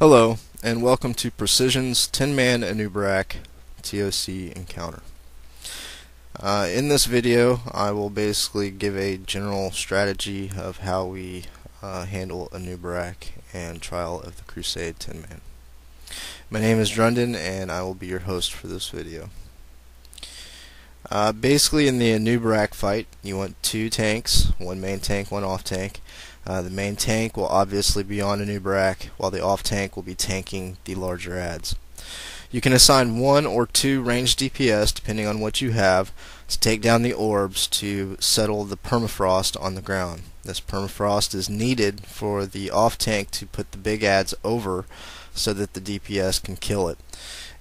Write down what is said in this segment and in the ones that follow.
Hello, and welcome to Precision's 10-Man Anub'arak TOC encounter. In this video, I will basically give a general strategy of how we handle Anub'arak and Trial of the Crusade 10-Man. My name is Drundon, and I will be your host for this video. Basically, in the Anub'arak fight, you want two tanks, one main tank, one off tank. The main tank will obviously be on Anub'arak, while the off tank will be tanking the larger adds. You can assign one or two ranged DPS, depending on what you have, to take down the orbs to settle the permafrost on the ground. This permafrost is needed for the off tank to put the big adds over so that the DPS can kill it.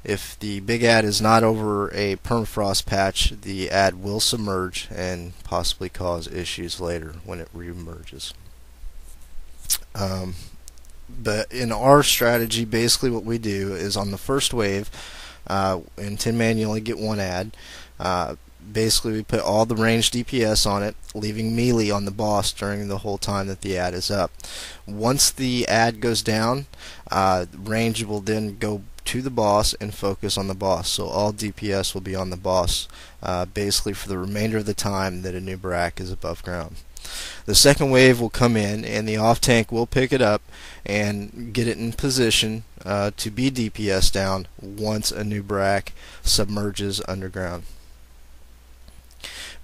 If the big add is not over a permafrost patch, the add will submerge and possibly cause issues later when it re-emerges. But in our strategy, basically what we do is on the first wave, in 10-man you only get one add. Basically we put all the ranged DPS on it, leaving melee on the boss during the whole time that the add is up. Once the add goes down, range will then go to the boss and focus on the boss. So all DPS will be on the boss, basically for the remainder of the time that Anub'arak is above ground. The second wave will come in, and the off tank will pick it up and get it in position to be DPS down once Anub'arak submerges underground.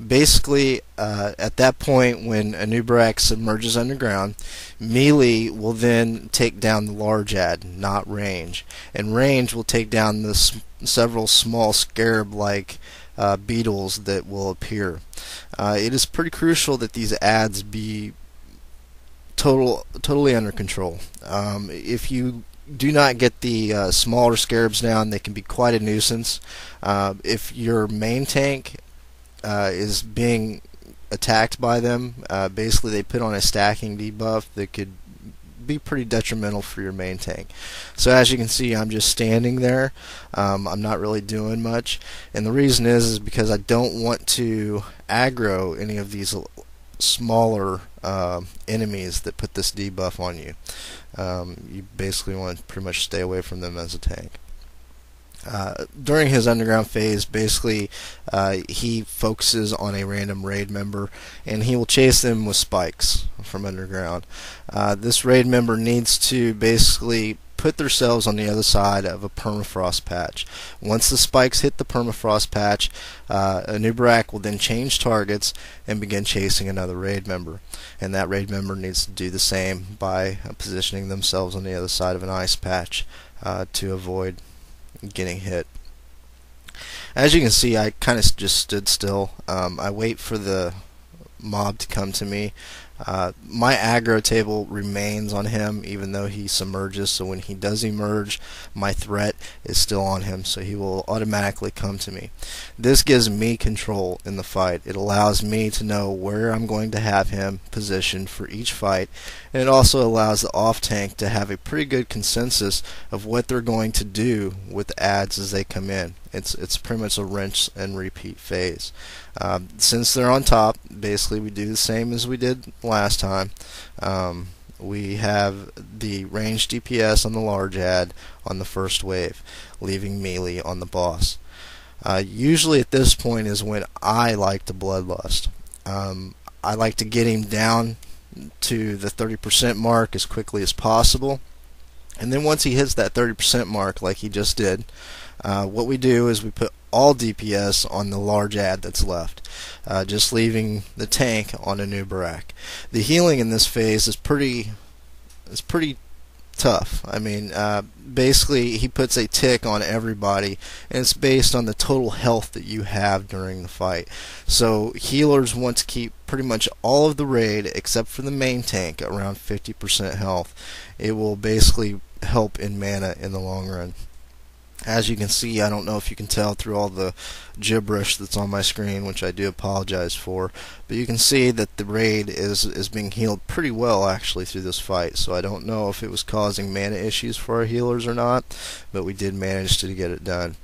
Basically, at that point, when Anub'arak submerges underground, melee will then take down the large add, not range, and range will take down the several small scarab-like beetles that will appear. It is pretty crucial that these adds be totally under control. If you do not get the smaller scarabs down, they can be quite a nuisance. If your main tank is being attacked by them, basically they put on a stacking debuff that could be pretty detrimental for your main tank. So as you can see, I'm just standing there. I'm not really doing much, and the reason is because I don't want to aggro any of these smaller enemies that put this debuff on you. You basically want to pretty much stay away from them as a tank. During his underground phase, basically he focuses on a random raid member, and he will chase them with spikes from underground. This raid member needs to basically put themselves on the other side of a permafrost patch. Once the spikes hit the permafrost patch, Anub'arak will then change targets and begin chasing another raid member, and that raid member needs to do the same by positioning themselves on the other side of an ice patch to avoid getting hit. As you can see, I kind of just stood still. I wait for the mob to come to me. My aggro table remains on him even though he submerges, so when he does emerge, my threat is still on him, so he will automatically come to me. This gives me control in the fight. It allows me to know where I'm going to have him positioned for each fight, and it also allows the off tank to have a pretty good consensus of what they're going to do with the adds as they come in. It's pretty much a rinse and repeat phase. Since they're on top, basically we do the same as we did last time. We have the ranged DPS on the large add on the first wave, leaving melee on the boss. Usually at this point is when I like to bloodlust. I like to get him down to the 30% mark as quickly as possible, and then once he hits that 30% mark like he just did, what we do is we put all DPS on the large add that's left, just leaving the tank on Anub'arak. The healing in this phase is pretty tough. I mean, basically he puts a tick on everybody, and it's based on the total health that you have during the fight. So healers want to keep pretty much all of the raid except for the main tank around 50% health. It will basically help in mana in the long run. As you can see, I don't know if you can tell through all the gibberish that's on my screen, which I do apologize for, but you can see that the raid is being healed pretty well actually through this fight, so I don't know if it was causing mana issues for our healers or not, but we did manage to get it done.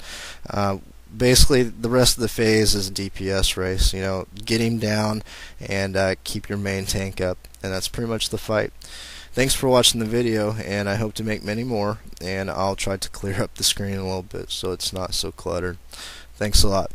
Basically, the rest of the phase is a DPS race. Get him down and keep your main tank up, and that's pretty much the fight. Thanks for watching the video, and I hope to make many more, and I'll try to clear up the screen a little bit so it's not so cluttered. Thanks a lot.